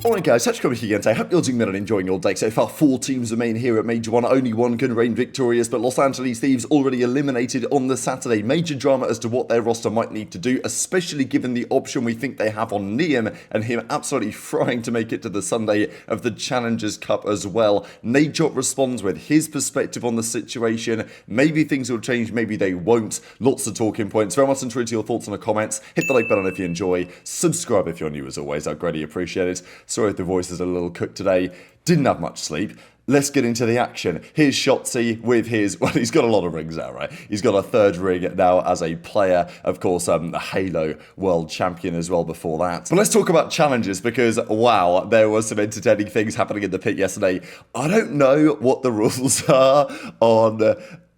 Alright guys, Scrappy again. I hope you're doing well and enjoying your day. So far, 4 teams remain here at Major 1. Only one can reign victorious, but Los Angeles Thieves already eliminated on the Saturday. Major drama as to what their roster might need to do, especially given the option we think they have on Neum, and him absolutely frying to make it to the Sunday of the Challengers Cup as well. Nadeshot responds with his perspective on the situation. Maybe things will change, maybe they won't. Lots of talking points. Very much enjoy your thoughts in the comments. Hit the like button if you enjoy. Subscribe if you're new as always. I'd greatly appreciate it. Sorry if the voice is a little cooked today. Didn't have much sleep. Let's get into the action. Here's Shotzzy with his, well, he's got a lot of rings now, right? He's got a 3rd ring now as a player. Of course, a Halo world champion as well before that. But let's talk about challenges because, wow, there was some entertaining things happening in the pit yesterday. I don't know what the rules are on,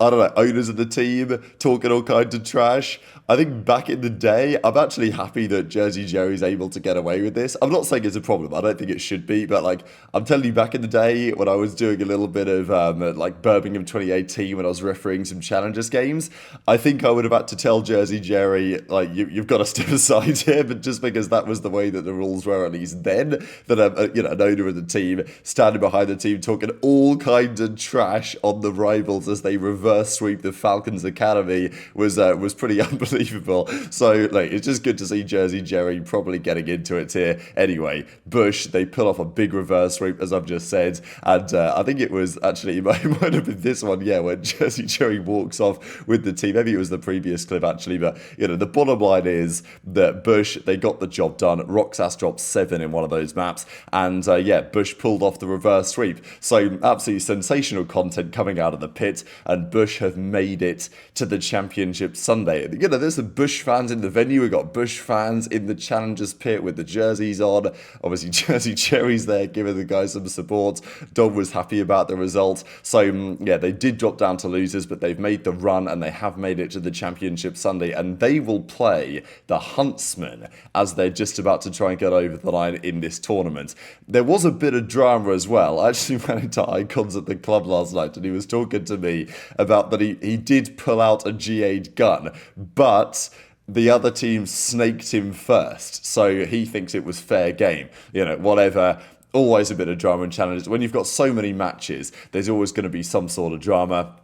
I don't know, owners of the team talking all kinds of trash. I think back in the day, I'm actually happy that Jersey Jerry's able to get away with this. I'm not saying it's a problem. I don't think it should be. But, like, I'm telling you, back in the day when I was doing a little bit of, like, Birmingham 2018 when I was refereeing some Challengers games, I think I would have had to tell Jersey Jerry, like, you've got to step aside here. But just because that was the way that the rules were, at least then, that, you know, an owner of the team standing behind the team talking all kinds of trash on the rivals as they reverse sweep the Falcons Academy was pretty unbelievable. So, like, it's just good to see Jersey Jerry probably getting into it here. Anyway, Bush, they pull off a big reverse sweep, as I've just said, and I think it was actually, it might have been this one, yeah, when Jersey Jerry walks off with the team. Maybe it was the previous clip, actually, but, you know, the bottom line is that Bush, they got the job done. Roxas dropped 7 in one of those maps, and, yeah, Bush pulled off the reverse sweep. So, absolutely sensational content coming out of the pit, and Bush have made it to the Championship Sunday. You know, there's some Bush fans in the venue. We've got Bush fans in the Challengers pit with the jerseys on. Obviously, Jersey Cherry's there giving the guys some support. Dom was happy about the result. So, yeah, they did drop down to losers, but they've made the run and they have made it to the Championship Sunday. And they will play the Huntsmen as they're just about to try and get over the line in this tournament. There was a bit of drama as well. I actually went into Icons at the club last night and he was talking to me about that he did pull out a G8 gun, but the other team snaked him first, so he thinks it was fair game. You know, whatever. Always a bit of drama and challenges. When you've got so many matches, there's always going to be some sort of drama.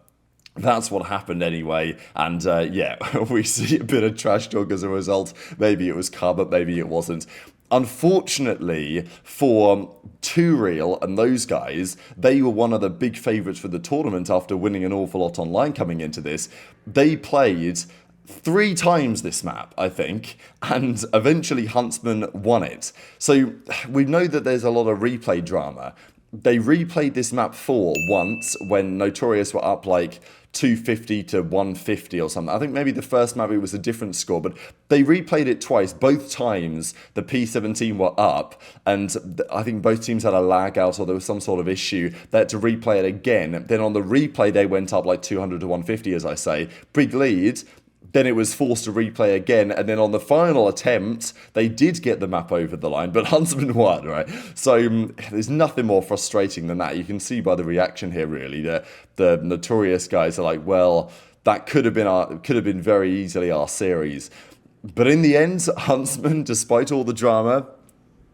That's what happened anyway, and yeah, we see a bit of trash talk as a result. Maybe it was cover, maybe it wasn't. Unfortunately for ReeaL and those guys, they were one of the big favourites for the tournament after winning an awful lot online coming into this. They played 3 times this map, I think, and eventually Huntsman won it. So we know that there's a lot of replay drama. They replayed this map once when Notorious were up like 250 to 150 or something. I think maybe the first map it was a different score, but they replayed it twice. Both times the P17 were up, and I think both teams had a lag out or there was some sort of issue. They had to replay it again. Then on the replay they went up like 200 to 150, as I say. Big lead. Then it was forced to replay again, and then on the final attempt, they did get the map over the line, but Huntsman won, right? So there's nothing more frustrating than that. You can see by the reaction here, really, that the Notorious guys are like, well, that could have been very easily our series. But in the end, Huntsman, despite all the drama,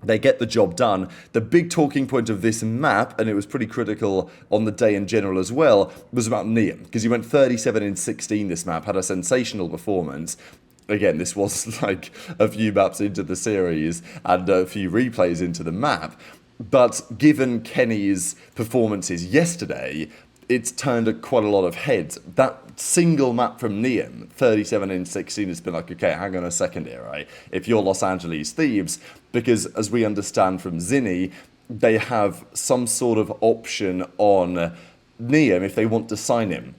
they get the job done. The big talking point of this map, and it was pretty critical on the day in general as well, was about Neum, because he went 37 in 16 this map, had a sensational performance. Again, this was like a few maps into the series and a few replays into the map. But given Kenny's performances yesterday, it's turned quite a lot of heads. That single map from Neum, 37 in 16, has been like, okay, hang on a second here, right? If you're Los Angeles Thieves, because as we understand from Zinni, they have some sort of option on Neum if they want to sign him.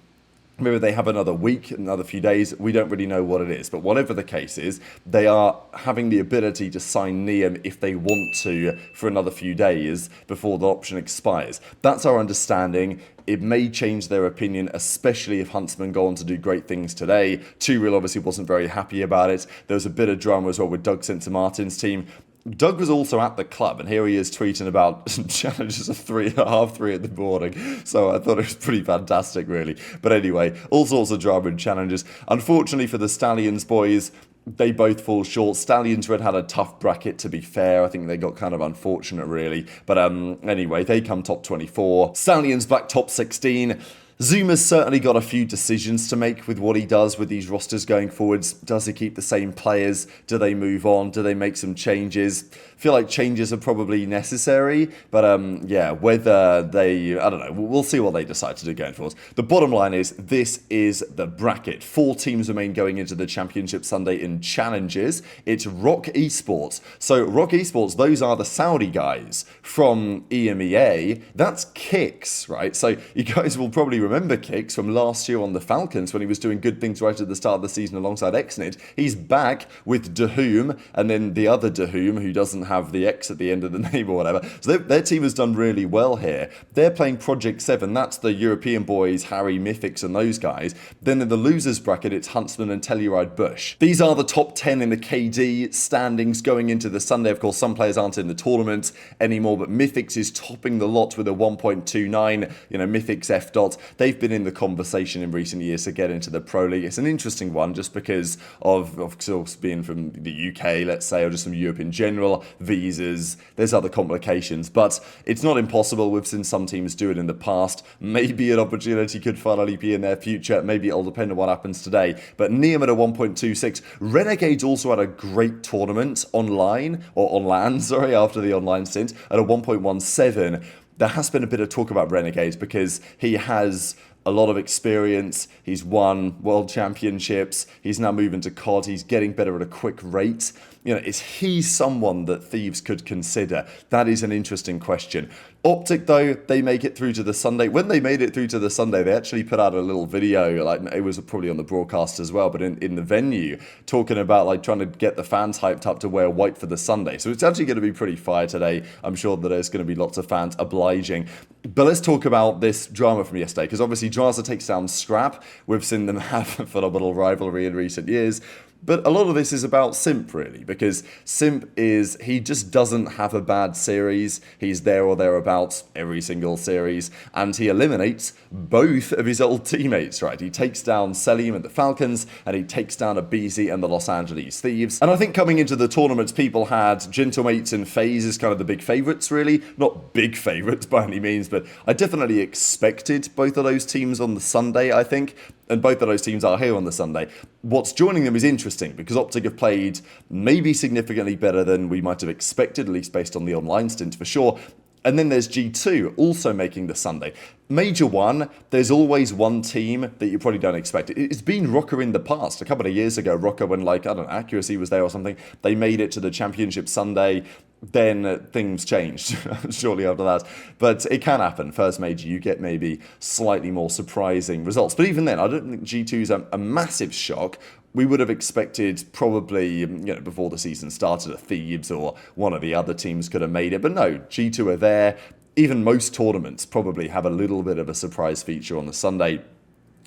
Maybe they have another week, another few days. We don't really know what it is. But whatever the case is, they are having the ability to sign Neum if they want to for another few days before the option expires. That's our understanding. It may change their opinion, especially if Huntsman go on to do great things today. ReeaL obviously wasn't very happy about it. There was a bit of drama as well with Doug St. Martin's team. Doug was also at the club, and here he is tweeting about challenges of 3:30, 3 in the morning. So I thought it was pretty fantastic, really. But anyway, all sorts of drama and challenges. Unfortunately for the Stallions boys, They both fall short. Stallions Red had a tough bracket, to be fair. I think they got kind of unfortunate, really. But anyway, they come top 24. Stallions back top 16. Zuma's certainly got a few decisions to make with what he does with these rosters going forwards. Does he keep the same players? Do they move on? Do they make some changes? I feel like changes are probably necessary, but yeah, whether they, I don't know, we'll see what they decide to do going forward. The bottom line is, this is the bracket. 4 teams remain going into the Championship Sunday in challenges. It's ReeaL Esports. So ReeaL Esports, those are the Saudi guys from EMEA. That's Kicks, right? So you guys will probably remember Kicks from last year on the Falcons when he was doing good things right at the start of the season alongside Xnid. He's back with Dahoom, and then the other Dahoom, who doesn't have the X at the end of the name or whatever. So their team has done really well here. They're playing Project 7. That's the European boys, Harry, Mythics, and those guys. Then in the losers bracket, it's Huntsman and Telluride Bush. These are the top 10 in the KD standings going into the Sunday. Of course, some players aren't in the tournament anymore, but Mythics is topping the lot with a 1.29. You know, Mythics F dot. They've been in the conversation in recent years to get into the Pro League. It's an interesting one just because of course, being from the UK, let's say, or just from Europe in general, visas, there's other complications, but it's not impossible. We've seen some teams do it in the past. Maybe an opportunity could finally be in their future. Maybe it'll depend on what happens today. But Neum at a 1.26. Renegades also had a great tournament online, or on LAN, sorry, after the online stint, at a 1.17. There has been a bit of talk about Renegades because he has a lot of experience. He's won world championships. He's now moving to COD. He's getting better at a quick rate. You know, is he someone that Thieves could consider? That is an interesting question. OpTic, though, they make it through to the Sunday. When they made it through to the Sunday, they actually put out a little video, like it was probably on the broadcast as well, but in the venue, talking about like trying to get the fans hyped up to wear white for the Sunday. So it's actually going to be pretty fire today. I'm sure that there's going to be lots of fans obliging. But let's talk about this drama from yesterday, because obviously Drazah takes down Scrap. We've seen them have a phenomenal rivalry in recent years. But a lot of this is about Simp, really, because Simp he just doesn't have a bad series. He's there or thereabouts every single series, and he eliminates both of his old teammates, right? He takes down Selim and the Falcons, and he takes down aBeZy and the Los Angeles Thieves. And I think coming into the tournaments, people had Gentlemates and FaZe as kind of the big favourites, really. Not big favourites by any means, but I definitely expected both of those teams on the Sunday, I think. And both of those teams are here on the Sunday. What's joining them is interesting because OpTic have played maybe significantly better than we might have expected, at least based on the online stint for sure. And then there's G2 also making the Sunday. Major one, there's always one team that you probably don't expect. It's been Rocker in the past. A couple of years ago, Rocker, when like, I don't know, Accuracy was there or something, they made it to the Championship Sunday. Then things changed shortly after that. But it can happen. First major, you get maybe slightly more surprising results. But even then, I don't think G2 is a massive shock. We would have expected probably, you know, before the season started, a Thieves or one of the other teams could have made it. But no, G2 are there. Even most tournaments probably have a little bit of a surprise feature on the Sunday.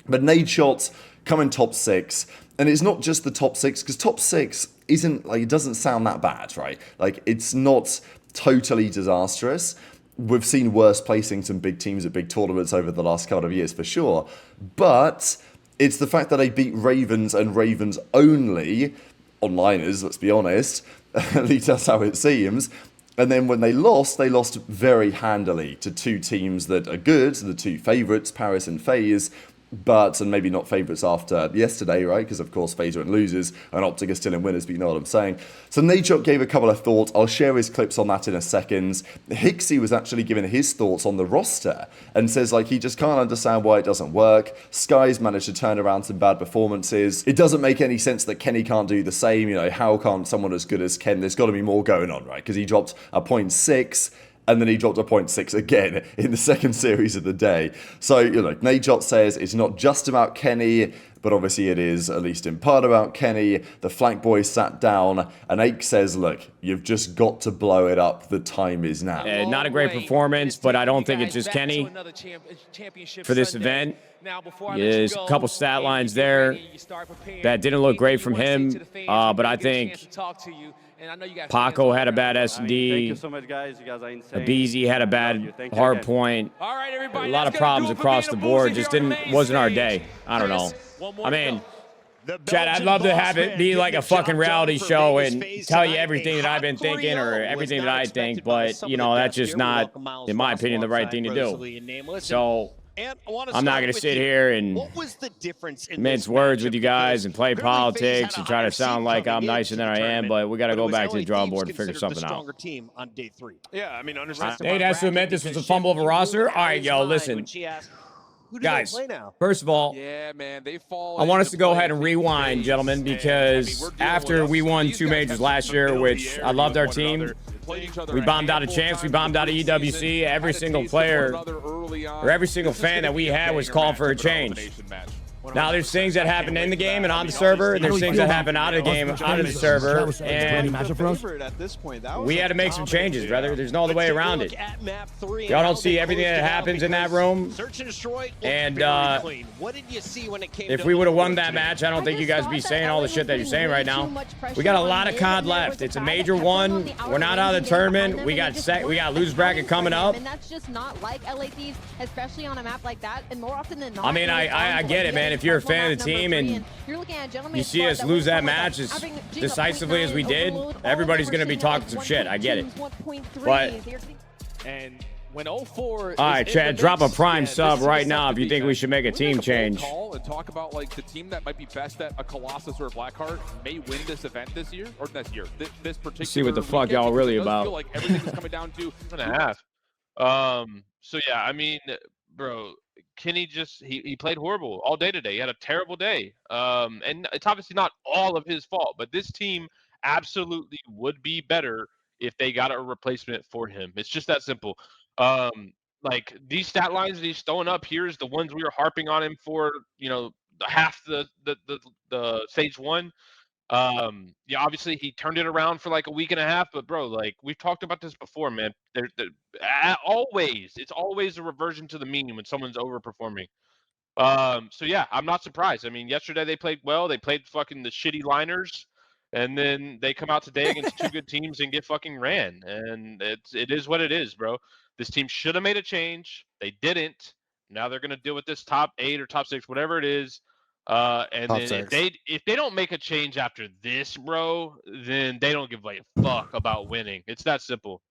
But Nadeshot come in top 6. And it's not just the top 6, because top 6 isn't, like, it doesn't sound that bad, right? Like, it's not totally disastrous. We've seen worse placings in big teams at big tournaments over the last couple of years, for sure. But it's the fact that they beat Ravens and Ravens only, onliners, let's be honest. At least that's how it seems. And then when they lost very handily to 2 teams that are good, the 2 favourites, Paris and FaZe. But, and maybe not favourites after yesterday, right? Because, of course, FaZe went losers, and OpTic are still in winners, but you know what I'm saying. So Nadeshot gave a couple of thoughts. I'll share his clips on that in a second. Hicksy was actually giving his thoughts on the roster, and says, like, he just can't understand why it doesn't work. Sky's managed to turn around some bad performances. It doesn't make any sense that Kenny can't do the same. You know, how can't someone as good as Ken? There's got to be more going on, right? Because he dropped a 0.6, and then he dropped a 0.6 again in the second series of the day. So, you know, Nadeshot says it's not just about Kenny, but obviously it is at least in part about Kenny. The flank boys sat down, and Ake says, look, you've just got to blow it up. The time is now. Not a great performance, but I don't think it's just Kenny for this event. There's a couple stat lines there that didn't look great from him, but I think Paco had a bad S&D. Thank you so much, guys. You guys are insane. aBeZy had a bad hard point. All right, everybody, a lot of problems across the board. Just wasn't our day. I don't know. I mean, Chad, I'd love to have it be like a fucking reality show and tell you everything that I've been thinking or everything that I think, but, you know, that's just not, in my opinion, the right thing to do. So I'm not going to sit here and mince words with you guys and play politics and try to sound like I'm nicer than I am, but we got to go back to the drawing board and figure something out. Yeah, I mean, understand. Nate has to admit this was a fumble of a roster. All right, yo, listen. Guys, first of all, Yeah, man, they fall I want us to go ahead and rewind, gentlemen, because after we won 2 majors last year, which I loved our team, we bombed out of champs, we bombed out of EWC. Every single player or every single fan that we had was calling for a change. Now, there's things that happen in the game and on the server, and there's things that happen out of the game, out of the server, and we had to make some changes, brother. There's no other way around it. Y'all don't see everything that happens in that room, and if we would have won that match, I don't think you guys would be saying all the shit that you're saying right now. We got a lot of COD left. It's a major one. We're not out of the tournament. We got lose bracket coming up. And that's just not like LA Thieves, especially on a map like that, and more often than not. I mean, I get it, man. If you're a fan of the team and you see us lose that match as decisively as we did, everybody's going to be talking some shit. I get it. But, all right, Chad, drop a prime sub right now if you think we should make a team change. And talk about like the team that might be best at a Colossus or a Blackheart may win this event this year or next year. This particular. See what the fuck y'all really about. Feel like everything is coming down to 2.5. So yeah, I mean, bro, Kenny just he played horrible all day today. He had a terrible day. And it's obviously not all of his fault, but this team absolutely would be better if they got a replacement for him. It's just that simple. Like these stat lines that he's throwing up here is the ones we were harping on him for, you know, half the stage one. Yeah, obviously he turned it around for like a week and a half, but bro, like we've talked about this before, man. It's always a reversion to the mean when someone's overperforming. So yeah, I'm not surprised. I mean, yesterday they played well. They played fucking the shitty liners, and then they come out today against 2 good teams and get fucking ran. And it is what it is, bro. This team should have made a change. They didn't. Now they're gonna deal with this top 8 or top 6, whatever it is. And top then if they don't make a change after this, bro, then they don't give a fuck about winning. It's that simple.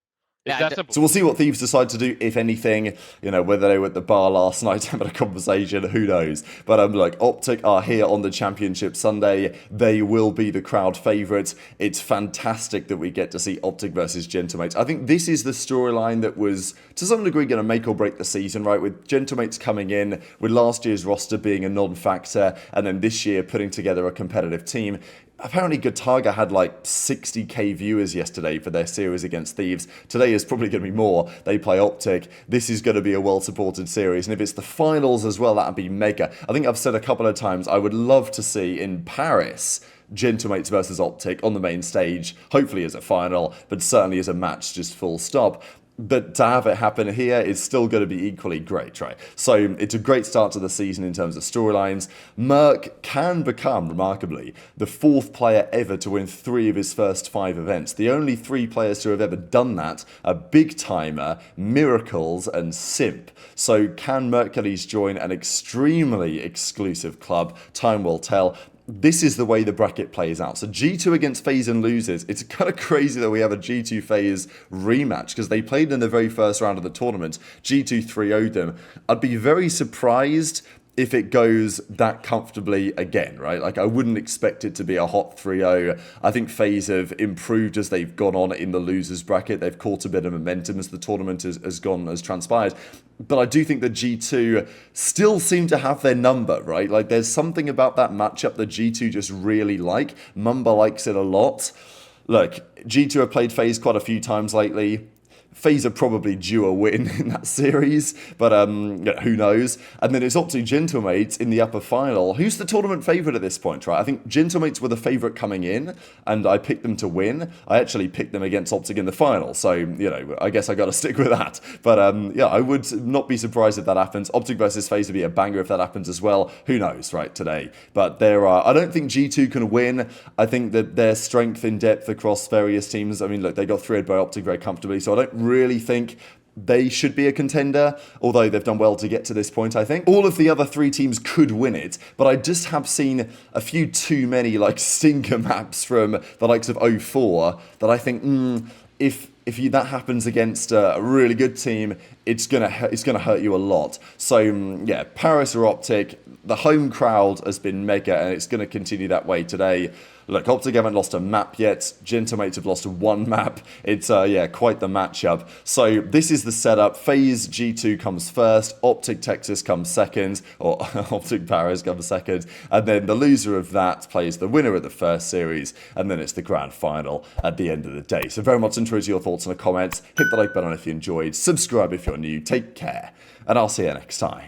It's that simple. So we'll see what Thieves decide to do, if anything. You know, whether they were at the bar last night having a conversation, who knows. But like OpTic are here on the Championship Sunday. They will be the crowd favourites. It's fantastic that we get to see OpTic versus Gentlemates. I think this is the storyline that was, to some degree, going to make or break the season, right? With Gentlemates coming in, with last year's roster being a non-factor, and then this year putting together a competitive team. Apparently, Gotaga had like 60k viewers yesterday for their series against Thieves. Today is probably going to be more. They play OpTic. This is going to be a well-supported series. And if it's the finals as well, that would be mega. I think I've said a couple of times, I would love to see in Paris Gentlemates versus OpTic on the main stage, hopefully as a final, but certainly as a match, just full stop. But to have it happen here is still going to be equally great, right? So it's a great start to the season in terms of storylines. Merc can become, remarkably, the 4th player ever to win 3 of his first 5 events. The only 3 players to have ever done that are Big Timer, Mercules, and Simp. So can Mercules join an extremely exclusive club? Time will tell. This is the way the bracket plays out. So G2 against FaZe and loses. It's kind of crazy that we have a G2 FaZe rematch because they played in the very first round of the tournament. G2 3-0'd them. I'd be very surprised if it goes that comfortably again, right? Like, I wouldn't expect it to be a hot 3-0. I think FaZe have improved as they've gone on in the losers bracket. They've caught a bit of momentum as the tournament has transpired. But I do think that G2 still seem to have their number, right? Like, there's something about that matchup that G2 just really like. Mamba likes it a lot. Look, G2 have played FaZe quite a few times lately. FaZe are probably due a win in that series, but who knows? And then it's OpTic Gentlemates in the upper final. Who's the tournament favourite at this point, right? I think Gentlemates were the favourite coming in, and I picked them to win. I actually picked them against OpTic in the final, so, you know, I guess I got to stick with that. But, yeah, I would not be surprised if that happens. OpTic versus FaZe would be a banger if that happens as well. Who knows, right, today? But I don't think G2 can win. I think that their strength in depth across various teams, I mean, look, they got 3-0 by OpTic very comfortably, so I don't really think they should be a contender, although they've done well to get to this point, I think. All of the other 3 teams could win it, but I just have seen a few too many like stinker maps from the likes of 04 that I think, if that happens against a really good team, it's gonna hurt you a lot. So yeah, Paris or OpTic, the home crowd has been mega, and it's gonna continue that way today. Look, OpTic haven't lost a map yet. Gentlemate have lost 1 map. It's, yeah, quite the matchup. So this is the setup. FaZe G2 comes first. OpTic Texas comes second. Or OpTic Paris comes second. And then the loser of that plays the winner of the first series. And then it's the grand final at the end of the day. So very much interested in your thoughts in the comments. Hit the like button if you enjoyed. Subscribe if you're new. Take care. And I'll see you next time.